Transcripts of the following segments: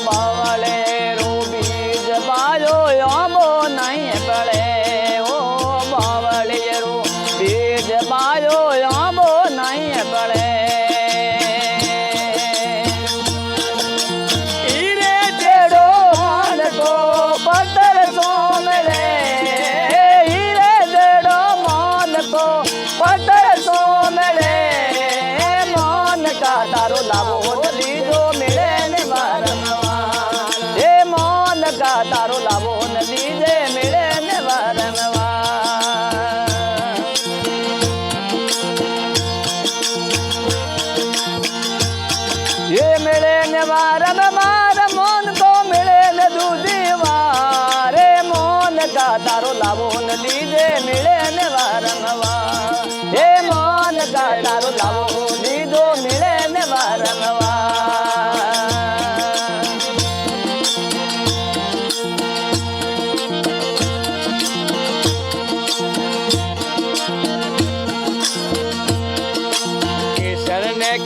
बावले रो बीज बाजो आंबो नहीं पड़े ओ बावले रो बीज बाजो आंबो नहीं पड़े हीरे जेड़ो मान को पत्थर सोमले हीरे जेड़ो मान को पत्थर सोमले मान का तारो लाभो लीजो मिले का तारो लाभो नदी जे मिले ने वारनवा ये मिले ने वारन मार मोन को मिले ने दूधीवा रे मोन का तारो लाभो नदी जे मिले ने वारनवा ये मोन का तारो लाभो लीजो मिले ने वारनवा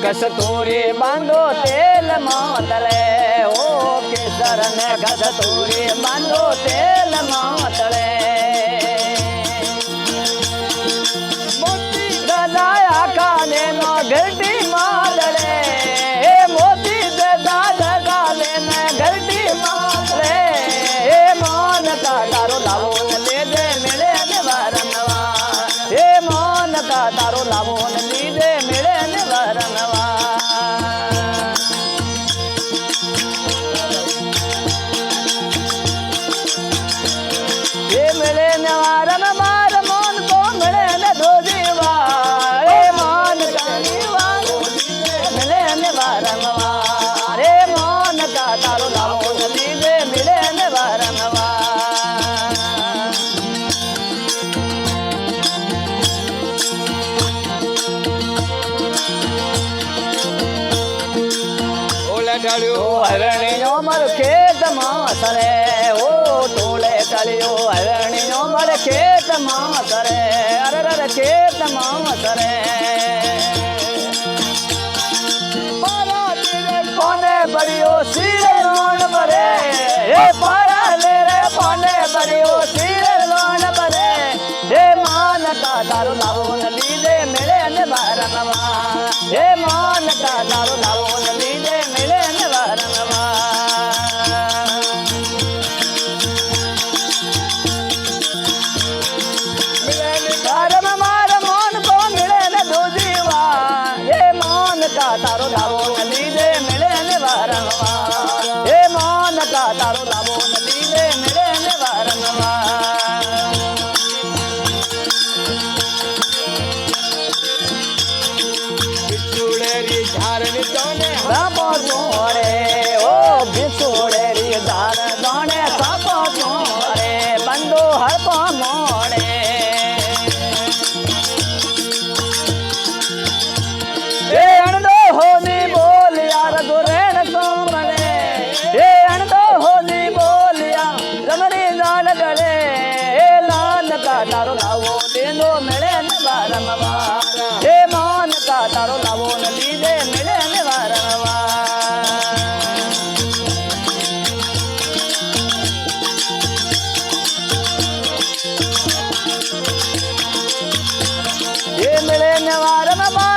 कस्तूरी बांधो तेल मातले ओ केसर ने कस्तूरी बांधो तेल मातले मोती गदाया काने नो घरटी मातले मोती दादा काले ने घरटी मातले मान का तारो लावो ले दे मिले ने वारनवा मान का तारो लावो ले दे मिले ने वारनवा मिले न वारन मार मोन को मिले न दो जीवा मान का मिले न वारनवा रे मान का तारो लाभो नदी जे मिले न वारनवा हरणी मर खेत मासरे ओ टोले तलियो हरणी मर खेत मासरे अरे खेत मासरे पाने बड़ियो सिर लोन भरे पारा ले रे पाने बड़ियो सिर लोन भरे मान का तारो लाभो नदी दे मिले ने वारनवा मान का तारो लाभो नदी दे मिले ने वारनवा वारन मार मोन को मिले ने दो जीवा मान का तारो लाभो नदी दे मिले ने वारनवा मान का तारो लाभो नदी दे मिले ने वारनवा सापो चोरे ओ बिछोड़े री धार दोने सापो चोरे बंदो हरपो मोड़े अणदो होनी बोल यार दुरेण सोमने अणदो होनी बोल यार रमणी जान गले लान का तारो लावो देंदो मिले न वारनवा मान का तारो लावो नदी दे मिले न वारनवा ये मिले न वारनवा